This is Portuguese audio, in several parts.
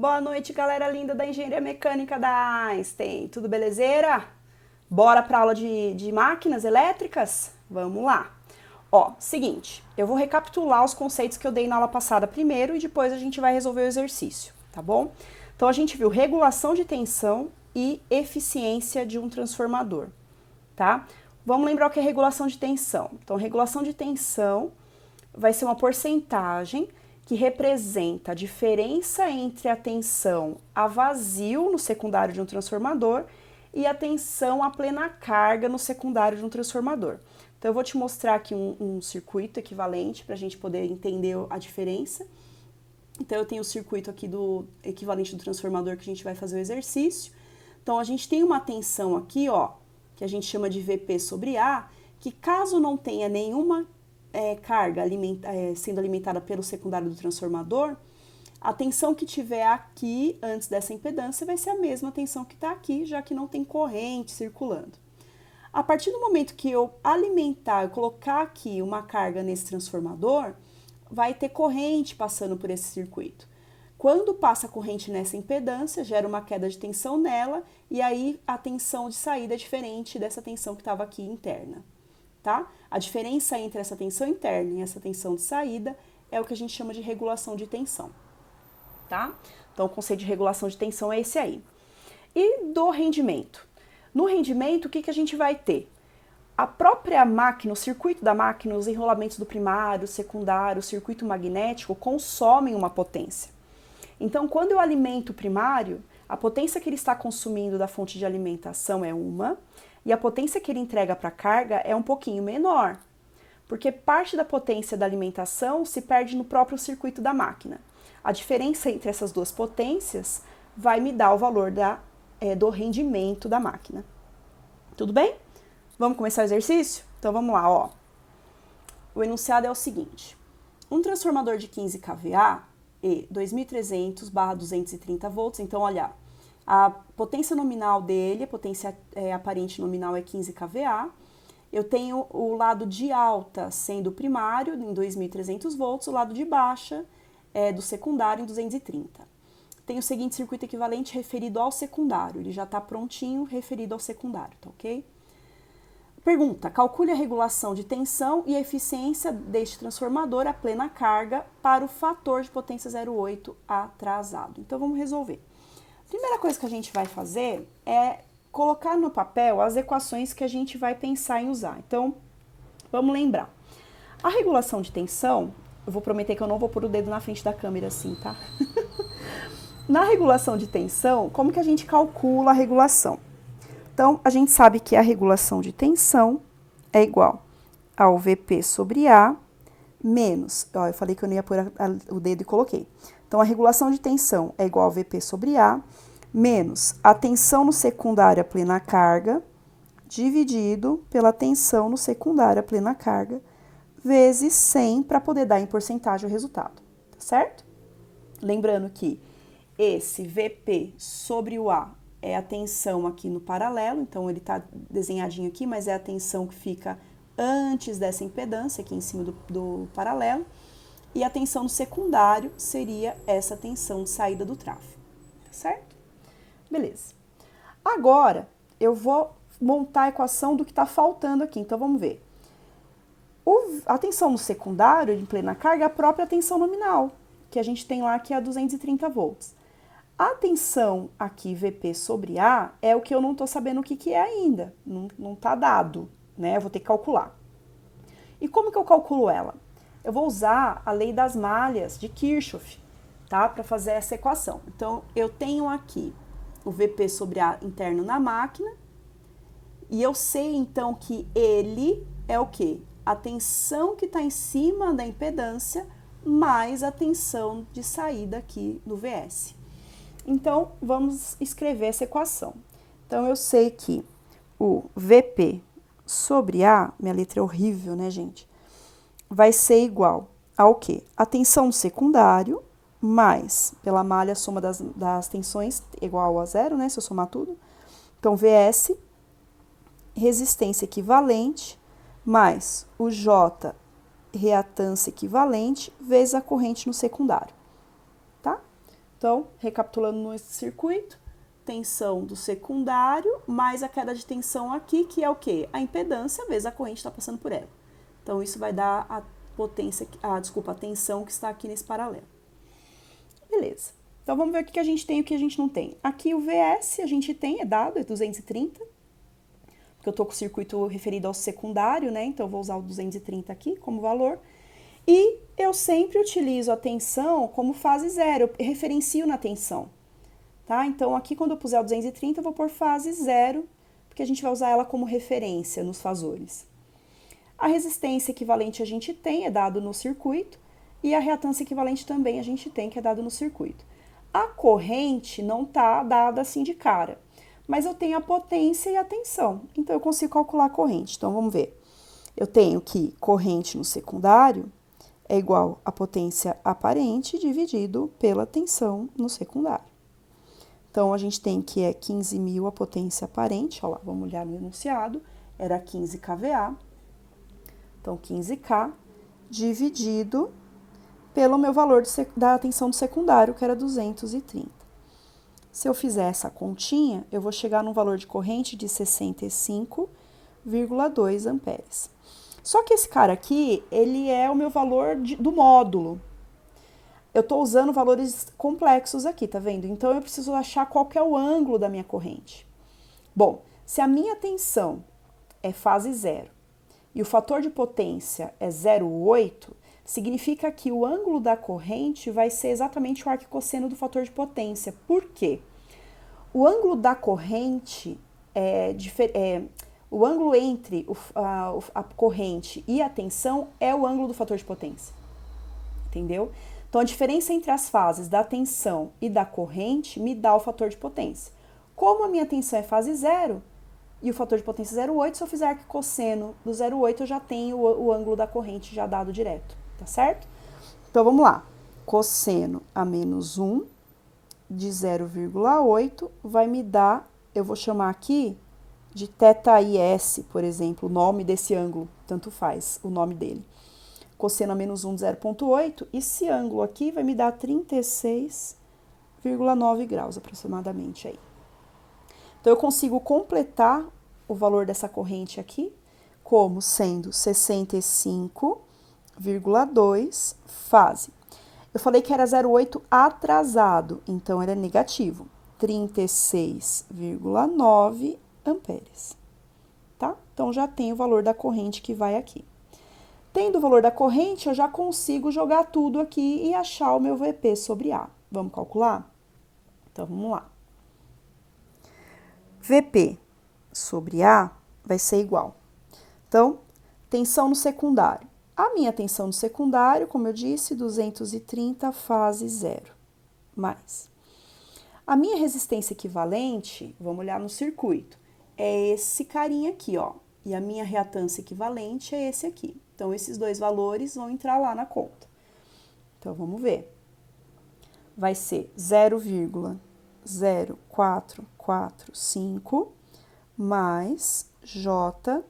Boa noite, galera linda da Engenharia Mecânica da Einstein. Tudo belezeira? Bora para aula de máquinas elétricas? Vamos lá. Ó, seguinte, eu vou recapitular os conceitos que eu dei na aula passada primeiro e depois a gente vai resolver o exercício, tá bom? Então a gente viu regulação de tensão e eficiência de um transformador, tá? Vamos lembrar o que é regulação de tensão. Então, regulação de tensão vai ser uma porcentagem que representa a diferença entre a tensão a vazio no secundário de um transformador e a tensão a plena carga no secundário de um transformador. Então, eu vou te mostrar aqui um circuito equivalente para a gente poder entender a diferença. Então, eu tenho o circuito aqui do equivalente do transformador que a gente vai fazer o exercício. Então, a gente tem uma tensão aqui, ó, que a gente chama de VP sobre A, que caso não tenha nenhuma carga sendo alimentada pelo secundário do transformador, a tensão que tiver aqui antes dessa impedância vai ser a mesma tensão que está aqui, já que não tem corrente circulando. A partir do momento que eu colocar aqui uma carga nesse transformador, vai ter corrente passando por esse circuito. Quando passa a corrente nessa impedância, gera uma queda de tensão nela, e aí a tensão de saída é diferente dessa tensão que estava aqui interna, tá? A diferença entre essa tensão interna e essa tensão de saída é o que a gente chama de regulação de tensão, tá? Então, o conceito de regulação de tensão é esse aí. E do rendimento? No rendimento, o que a gente vai ter? A própria máquina, o circuito da máquina, os enrolamentos do primário, secundário, o circuito magnético consomem uma potência. Então, quando eu alimento o primário, a potência que ele está consumindo da fonte de alimentação é uma, e a potência que ele entrega para a carga é um pouquinho menor, porque parte da potência da alimentação se perde no próprio circuito da máquina. A diferença entre essas duas potências vai me dar o valor do rendimento da máquina. Tudo bem? Vamos começar o exercício? Então vamos lá, ó. O enunciado é o seguinte: um transformador de 15 kVA e 2300/230 volts, então olha, a potência nominal dele, a potência aparente nominal é 15 kVA. Eu tenho o lado de alta sendo o primário em 2300 volts, o lado de baixa do secundário em 230. Tem o seguinte circuito equivalente referido ao secundário, ele já está prontinho referido ao secundário, tá ok? Pergunta: calcule a regulação de tensão e a eficiência deste transformador a plena carga para o fator de potência 0,8 atrasado. Então, vamos resolver. A primeira coisa que a gente vai fazer é colocar no papel as equações que a gente vai pensar em usar. Então, vamos lembrar. A regulação de tensão, eu vou prometer que eu não vou pôr o dedo na frente da câmera assim, tá? Na regulação de tensão, como que a gente calcula a regulação? Então, a gente sabe que a regulação de tensão é igual ao VP sobre A menos, ó, eu falei que eu não ia pôr o dedo e coloquei. Então, a regulação de tensão é igual ao VP sobre A menos a tensão no secundário a plena carga dividido pela tensão no secundário a plena carga vezes 100 para poder dar em porcentagem o resultado, tá certo? Lembrando que esse VP sobre o A é a tensão aqui no paralelo, então ele está desenhadinho aqui, mas é a tensão que fica antes dessa impedância, aqui em cima do paralelo, e a tensão no secundário seria essa tensão de saída do tráfego, tá certo? Beleza. Agora, eu vou montar a equação do que está faltando aqui, então vamos ver. A tensão no secundário, em plena carga, é a própria tensão nominal, que a gente tem lá, que é a 230 volts. A tensão aqui, VP sobre A, é o que eu não estou sabendo o que é ainda, não está dado, né? Eu vou ter que calcular. E como que eu calculo ela? Eu vou usar a lei das malhas de Kirchhoff, tá? Para fazer essa equação. Então, eu tenho aqui o VP sobre A interno na máquina, e eu sei, então, que ele é o quê? A tensão que está em cima da impedância mais a tensão de saída aqui no VS. Então, vamos escrever essa equação. Então, eu sei que o VP sobre A, minha letra é horrível, né, gente? Vai ser igual ao quê? A tensão no secundário, mais, pela malha, a soma das tensões, igual a zero, né, se eu somar tudo. Então, VS, resistência equivalente, mais o J, reatância equivalente, vezes a corrente no secundário, tá? Então, recapitulando no circuito, tensão do secundário mais a queda de tensão aqui, que é o quê? A impedância vezes a corrente está passando por ela. Então, isso vai dar a a tensão que está aqui nesse paralelo. Beleza. Então, vamos ver o que a gente tem e o que a gente não tem. Aqui o VS a gente tem, é dado, é 230, porque eu estou com o circuito referido ao secundário, né? Então, eu vou usar o 230 aqui como valor. E eu sempre utilizo a tensão como fase zero, eu referencio na tensão. Tá? Então, aqui quando eu puser o 230, eu vou pôr fase zero, porque a gente vai usar ela como referência nos fasores. A resistência equivalente a gente tem, é dado no circuito, e a reatância equivalente também a gente tem, que é dado no circuito. A corrente não está dada assim de cara, mas eu tenho a potência e a tensão, então eu consigo calcular a corrente. Então, vamos ver. Eu tenho que corrente no secundário é igual a potência aparente dividido pela tensão no secundário. Então, a gente tem que é 15.000 a potência aparente, ó lá, vamos olhar no enunciado, era 15 kVA. Então, 15K dividido pelo meu valor da tensão do secundário, que era 230. Se eu fizer essa continha, eu vou chegar num valor de corrente de 65,2 amperes. Só que esse cara aqui, ele é o meu valor do módulo. Eu estou usando valores complexos aqui, tá vendo? Então, eu preciso achar qual que é o ângulo da minha corrente. Bom, se a minha tensão é fase zero e o fator de potência é 0,8, significa que o ângulo da corrente vai ser exatamente o arquicosseno do fator de potência. Por quê? O ângulo da corrente o ângulo entre a corrente e a tensão é o ângulo do fator de potência. Entendeu? Então, a diferença entre as fases da tensão e da corrente me dá o fator de potência. Como a minha tensão é fase zero e o fator de potência é 0,8, se eu fizer arquicosseno do 0,8, eu já tenho o ângulo da corrente já dado direto, tá certo? Então, vamos lá. Cosseno a menos 1 de 0,8 vai me dar, eu vou chamar aqui de θIS, por exemplo, o nome desse ângulo, tanto faz o nome dele. Cosseno a menos 1 de 0,8, e esse ângulo aqui vai me dar 36,9 graus aproximadamente aí. Então, eu consigo completar o valor dessa corrente aqui como sendo 65,2 fase. Eu falei que era 0,8 atrasado, então era negativo, 36,9 amperes, tá? Então, já tenho o valor da corrente que vai aqui. Tendo o valor da corrente, eu já consigo jogar tudo aqui e achar o meu VP sobre A. Vamos calcular? Então, vamos lá. VP sobre A vai ser igual. Então, tensão no secundário. A minha tensão no secundário, como eu disse, 230 fase zero. Mais. A minha resistência equivalente, vamos olhar no circuito, é esse carinha aqui, ó. E a minha reatância equivalente é esse aqui. Então, esses dois valores vão entrar lá na conta. Então, vamos ver. Vai ser 0,0445 mais J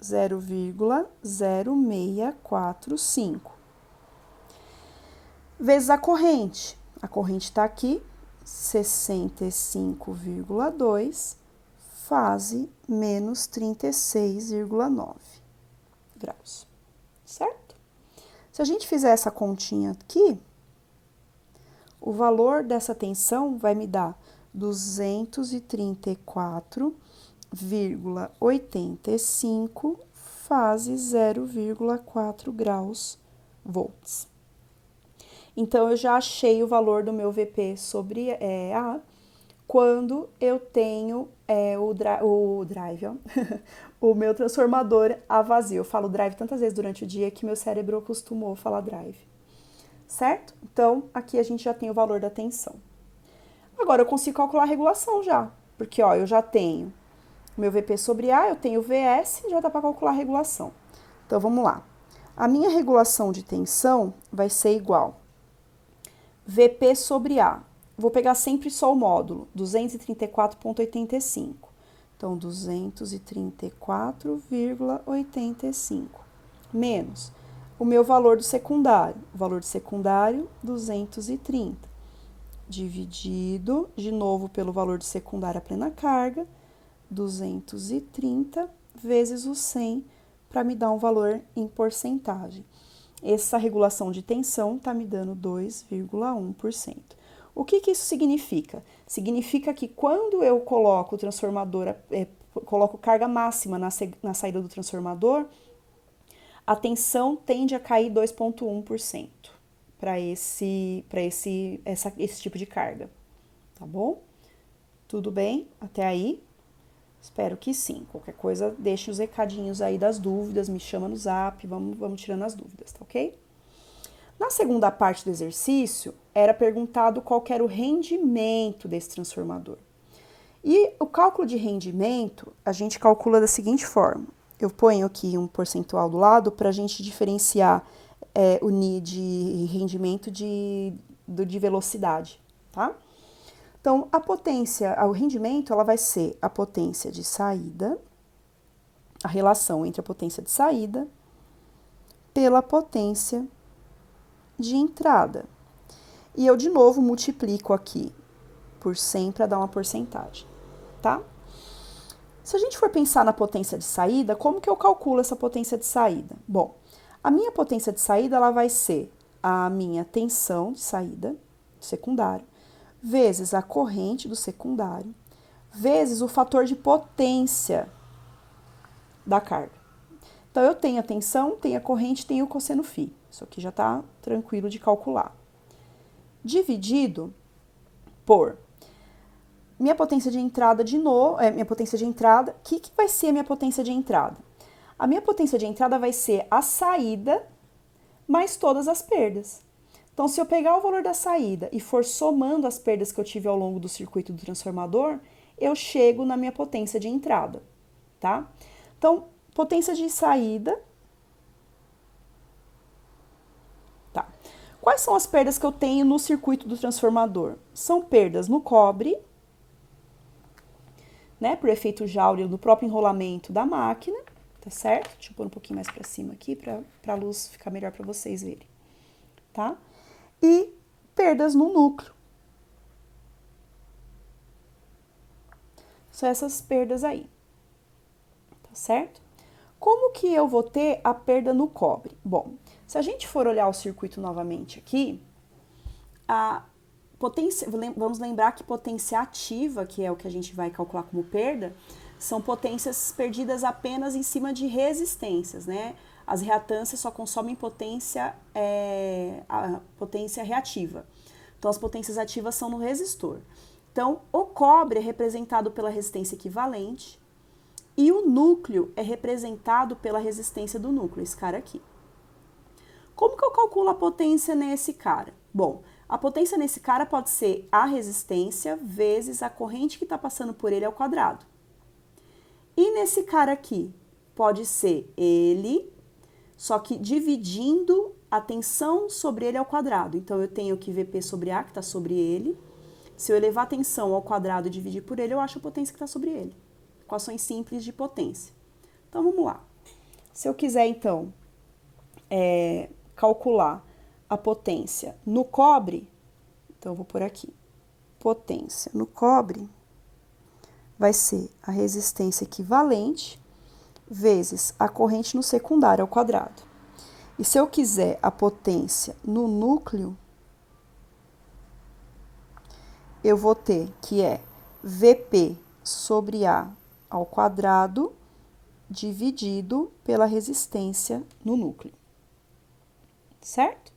0,0645. Vezes a corrente. A corrente está aqui, 65,2, fase menos 36,9 graus. Certo? Se a gente fizer essa continha aqui, o valor dessa tensão vai me dar 234,85 fase 0,4 graus volts. Então, eu já achei o valor do meu VP sobre A quando eu tenho o drive, ó, o meu transformador a vazio. Eu falo drive tantas vezes durante o dia que meu cérebro acostumou a falar drive. Certo? Então, aqui a gente já tem o valor da tensão. Agora, eu consigo calcular a regulação já, porque, ó, eu já tenho o meu VP sobre A, eu tenho o VS, já dá para calcular a regulação. Então, vamos lá. A minha regulação de tensão vai ser igual VP sobre A. Vou pegar sempre só o módulo, 234,85. Então, 234,85 menos o meu valor do secundário. O valor do secundário, 230. dividido, de novo, pelo valor de secundária plena carga, 230 vezes o 100, para me dar um valor em porcentagem. Essa regulação de tensão está me dando 2,1%. O que isso significa? Significa que quando eu coloco o transformador, coloco carga máxima na saída do transformador, a tensão tende a cair 2,1% para esse tipo de carga. Tá bom? Tudo bem? Até aí? Espero que sim. Qualquer coisa, deixe os recadinhos aí das dúvidas, me chama no zap, vamos tirando as dúvidas, tá ok? Na segunda parte do exercício, era perguntado qual era o rendimento desse transformador. E o cálculo de rendimento, a gente calcula da seguinte forma. Eu ponho aqui um percentual do lado para a gente diferenciar o NI de rendimento de velocidade, tá? Então, a potência, o rendimento, ela vai ser a potência de saída, a relação entre a potência de saída pela potência de entrada. E eu, de novo, multiplico aqui por 100 para dar uma porcentagem, tá? Se a gente for pensar na potência de saída, como que eu calculo essa potência de saída? Bom, a minha potência de saída, ela vai ser a minha tensão de saída, secundário, vezes a corrente do secundário, vezes o fator de potência da carga. Então, eu tenho a tensão, tenho a corrente, tenho o cosseno φ. Isso aqui já está tranquilo de calcular. Dividido por minha potência de entrada de novo, minha potência de entrada, o que vai ser a minha potência de entrada? A minha potência de entrada vai ser a saída mais todas as perdas. Então, se eu pegar o valor da saída e for somando as perdas que eu tive ao longo do circuito do transformador, eu chego na minha potência de entrada, tá? Então, potência de saída. Tá. Quais são as perdas que eu tenho no circuito do transformador? São perdas no cobre, né, por efeito Joule do próprio enrolamento da máquina, tá certo? Deixa eu pôr um pouquinho mais para cima aqui para a luz ficar melhor para vocês verem, tá? E perdas no núcleo. São essas perdas aí, tá certo? Como que eu vou ter a perda no cobre? Bom, se a gente for olhar o circuito novamente aqui, a potência, vamos lembrar que potência ativa, que é o que a gente vai calcular como perda, são potências perdidas apenas em cima de resistências, né? As reatâncias só consomem potência, a potência reativa. Então, as potências ativas são no resistor. Então, o cobre é representado pela resistência equivalente e o núcleo é representado pela resistência do núcleo, esse cara aqui. Como que eu calculo a potência nesse cara? Bom, a potência nesse cara pode ser a resistência vezes a corrente que está passando por ele ao quadrado. E nesse cara aqui, pode ser ele, só que dividindo a tensão sobre ele ao quadrado. Então, eu tenho que Vp sobre A, que está sobre ele. Se eu elevar a tensão ao quadrado e dividir por ele, eu acho a potência que está sobre ele. Equações simples de potência. Então, vamos lá. Se eu quiser, então, calcular a potência no cobre, então eu vou por aqui. Potência no cobre vai ser a resistência equivalente vezes a corrente no secundário ao quadrado. E se eu quiser a potência no núcleo, eu vou ter que é Vp sobre A ao quadrado dividido pela resistência no núcleo. Certo?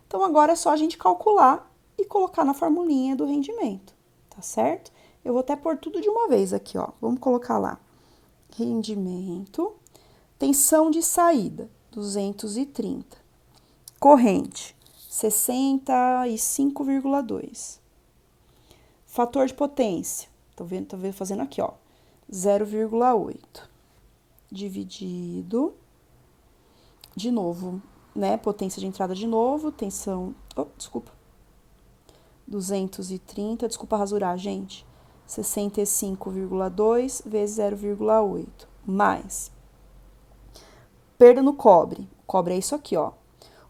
Então, agora é só a gente calcular e colocar na formulinha do rendimento, tá certo? Eu vou até pôr tudo de uma vez aqui, ó. Vamos colocar lá. Rendimento, tensão de saída, 230. Corrente, 65,2. Fator de potência, tô fazendo aqui, ó, 0,8. Dividido, de novo, né, potência de entrada de novo, tensão, 230, desculpa rasurar, gente, 65,2 vezes 0,8, mais perda no cobre. O cobre é isso aqui, ó.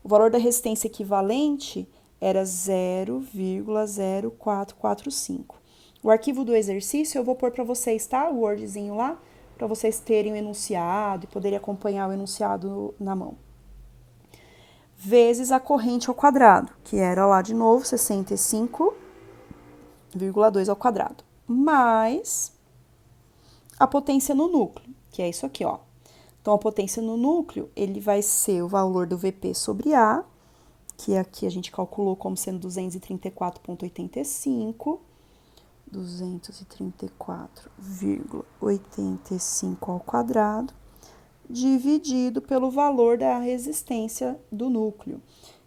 O valor da resistência equivalente era 0,0445. O arquivo do exercício eu vou pôr para vocês, tá? O Wordzinho lá, para vocês terem o enunciado e poderem acompanhar o enunciado na mão. Vezes a corrente ao quadrado, que era lá de novo 65,2 ao quadrado, mais a potência no núcleo, que é isso aqui, ó. Então, a potência no núcleo, ele vai ser o valor do VP sobre A, que aqui a gente calculou como sendo 234,85, 234,85 ao quadrado, dividido pelo valor da resistência do núcleo,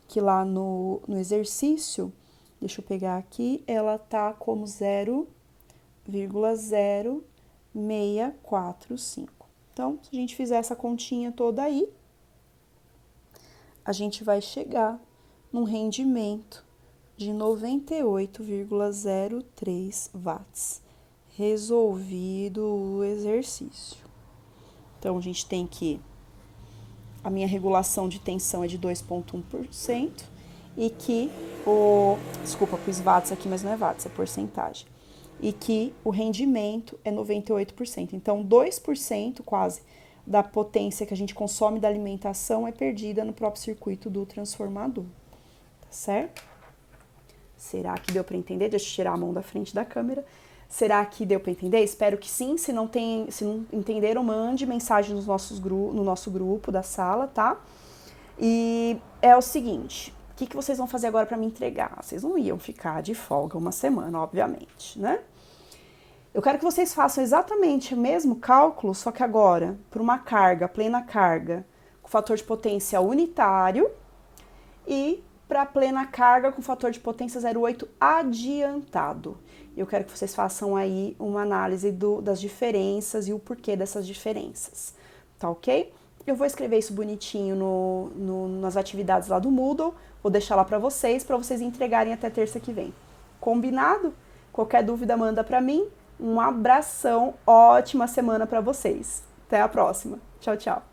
que lá no exercício, deixa eu pegar aqui, ela tá como 0,0645. Então, se a gente fizer essa continha toda aí, a gente vai chegar num rendimento de 98,03 watts. Resolvido o exercício. Então, a gente tem que... A minha regulação de tensão é de 2,1% e que o... Desculpa, pus watts aqui, mas não é watts, é porcentagem. E que o rendimento é 98%. Então, 2% quase da potência que a gente consome da alimentação é perdida no próprio circuito do transformador. Tá certo? Será que deu para entender? Deixa eu tirar a mão da frente da câmera. Será que deu para entender? Espero que sim. Se não entenderam, mande mensagem no nosso grupo da sala, tá? E é o seguinte, o que vocês vão fazer agora para me entregar? Vocês não iam ficar de folga uma semana, obviamente, né? Eu quero que vocês façam exatamente o mesmo cálculo, só que agora, para uma carga, plena carga, com fator de potência unitário e para plena carga com fator de potência 0,8 adiantado. Eu quero que vocês façam aí uma análise das diferenças e o porquê dessas diferenças, tá ok? Eu vou escrever isso bonitinho nas atividades lá do Moodle, vou deixar lá para vocês entregarem até terça que vem. Combinado? Qualquer dúvida manda para mim. Um abração, ótima semana para vocês. Até a próxima. Tchau, tchau.